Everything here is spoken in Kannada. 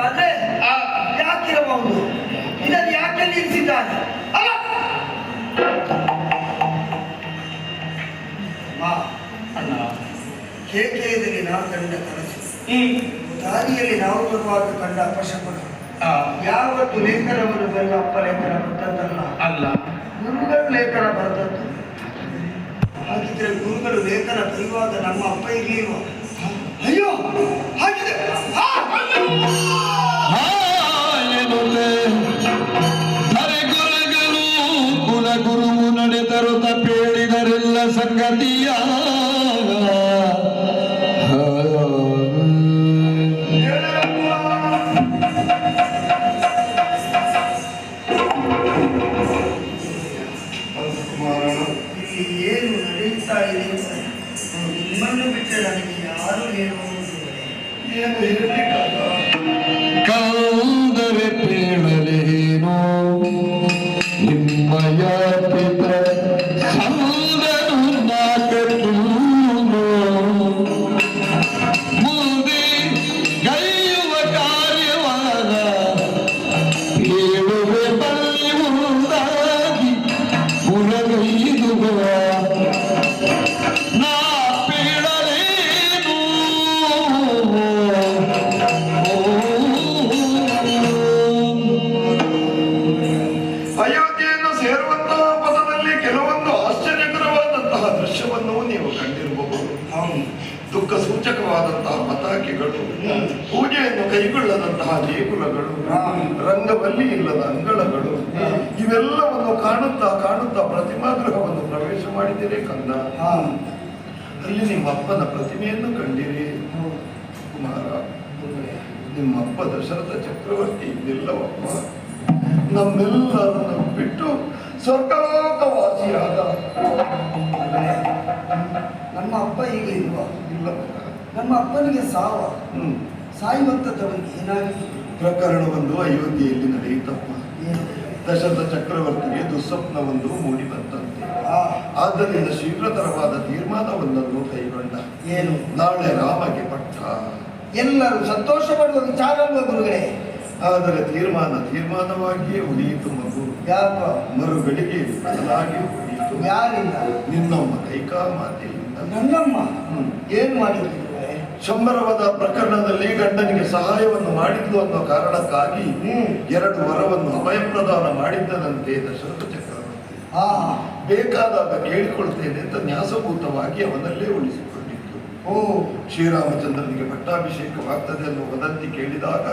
ಆದ್ರೆ ಯಾಕಿರಬಹುದು, ಇದನ್ನು ಯಾಕೆ ನಿಲ್ಲಿಸಿದ್ದಾನೆ? ಅಲ್ಲ ಕೇಕೆಯಲ್ಲಿ ನಾವು ಕಂಡ ಕನಸು, ದಾರಿಯಲ್ಲಿ ನಾವು ಬರುವಾಗ ಕಂಡ ಅಪಶಕುನ, ಯಾವತ್ತು ಲೇಖನವನ್ನು ಬರೆದ ಅಪ್ಪ ಲೇಖನ ಬರ್ತದಲ್ಲ, ಅಲ್ಲ ಗುರುಗಳು ಲೇಖನ ಬರ್ತದ್ದು. ಹಾಗಿದ್ರೆ ಗುರುಗಳು ಲೇಖನ ಬರೆಯುವಾಗ ನಮ್ಮ ಅಪ್ಪ ಇರ್ಲಿಲ್ವ? ಅಯ್ಯೋ ಹಾಗಿದೆ. ಕುಲಗುರು ನಡೆದರು ತಪ್ಪೇಳಿದರೆಲ್ಲ ಸಂಗತಿಯ ಏನು ನಡೆಯುತ್ತಾ ಇದೆ ನಿಮ್ಮನ್ನು ಬಿಟ್ಟರೆ ನನಗೆ ಯಾರು ಏನು ಹೇಳಲಿಕ್ಕಾಗ ಕೌದರೆ ಪೇಳಲೇನೋ ನಿಮ್ಮಯ ಪಿತ ಸಂದನು ನಾಕಟು ಮುಂದೆ ಗೈಯುವ ಕಾರ್ಯವಾದ ಹೇಳುವೆ ಬಲ್ಲಿ ಮುಂದಾಗಿ ಮುರಗೈದುವ ನಾ ಪೀಳಲೇನು ಅಯೋಧ್ಯೆಯನ್ನು ಸೇರುವಂತಹ ಪಥದಲ್ಲಿ ಕೆಲವೊಂದು ಆಶ್ಚರ್ಯಕರವಾದಂತಹ ದೃಶ್ಯವನ್ನು ನೀವು ಕಂಡಿರಬಹುದು. ದುಃಖ ಸೂಚಕವಾದಂತಹ ಪತಾಕೆಗಳು, ಪೂಜೆಯನ್ನು ಕೈಗೊಳ್ಳದಂತಹ ದೇಗುಲಗಳು, ರಂಗವಲ್ಲಿ ಇಲ್ಲದ ಅಂಗಳಗಳು, ಇವೆಲ್ಲವನ್ನು ಕಾಣುತ್ತಾ ಕಾಣುತ್ತಾ ಪ್ರತಿಮಾ ಗೃಹವನ್ನು ಪ್ರವೇಶ ಮಾಡಿದಿರಿ ಕಂದ. ಅಲ್ಲಿ ನಿಮ್ಮ ಅಪ್ಪನ ಪ್ರತಿಮೆಯನ್ನು ಕಂಡಿರಿ ಕುಮಾರ. ನಿಮ್ಮಪ್ಪ ದಶರಥ ಚಕ್ರವರ್ತಿ ಇದ್ದಿಲ್ಲವಪ್ಪ, ನಮ್ಮೆಲ್ಲರನ್ನು ಬಿಟ್ಟು ಸ್ವರ್ಗಲೋಕವಾಸಿಯಾದ. ನಮ್ಮ ಅಪ್ಪ ಈಗ ಇಲ್ವಾ? ಇಲ್ಲ. ನಮ್ಮ ಅಪ್ಪನಿಗೆ ಸಾಯುವಂಥದ್ದವನಿಗೆ ಏನಾಗಿದೆ? ಪ್ರಕರಣವೊಂದು ಅಯೋಧ್ಯೆಯಲ್ಲಿ ನಡೆಯಿತಪ್ಪ. ಏನು? ದಶರಥ ಚಕ್ರವರ್ತಿಗೆ ದುಸ್ವಪ್ನವೊಂದು ಮೂಡಿ ಬಂತಂತೆ. ಆದ್ದರಿಂದ ಶೀಘ್ರತರವಾದ ತೀರ್ಮಾನವೊಂದನ್ನು ಕೈಗೊಂಡ. ಏನು? ನಾಳೆ ರಾಮಗೆ ಪಟ್ಟ. ಎಲ್ಲರೂ ಸಂತೋಷ ಪಡುವ ವಿಚಾರ ಅಲ್ವಾ ಗುರುಗಳೇ? ಆದರೆ ತೀರ್ಮಾನವಾಗಿಯೇ ಉಳಿಯಿತು ಮಗು. ಯಾಕ? ಮರುಗಳಿಗೆ ಬದಲಾಗಿ ಉಳಿಯಿತು. ಯಾರಿಂದ? ನಿನ್ನಮ್ಮ ಕೈಕಾಮಾತೆಯಿಂದ. ನನ್ನಮ್ಮ ಏನ್ ಮಾಡಿದ್ರು? ಶಂಬರವದ ಪ್ರಕರಣದಲ್ಲಿ ಗಂಡನಿಗೆ ಸಹಾಯವನ್ನು ಮಾಡಿದ್ಲು ಅನ್ನೋ ಕಾರಣಕ್ಕಾಗಿ 2 ವರವನ್ನು ಅಭಯಪ್ರದಾನ ಮಾಡಿದ್ದನಂತೆ ದಶರಥ ಚಕ್ರವರ್ತಿ. ಬೇಕಾದಾಗ ಕೇಳಿಕೊಳ್ತೇನೆ ಅಂತ ನ್ಯಾಸಭೂತವಾಗಿ ಅವನಲ್ಲೇ ಉಳಿಸಿಕೊಂಡಿತ್ತು. ಶ್ರೀರಾಮಚಂದ್ರನಿಗೆ ಪಟ್ಟಾಭಿಷೇಕವಾಗ್ತದೆ ಅನ್ನೋ ವದಂತಿ ಕೇಳಿದಾಗ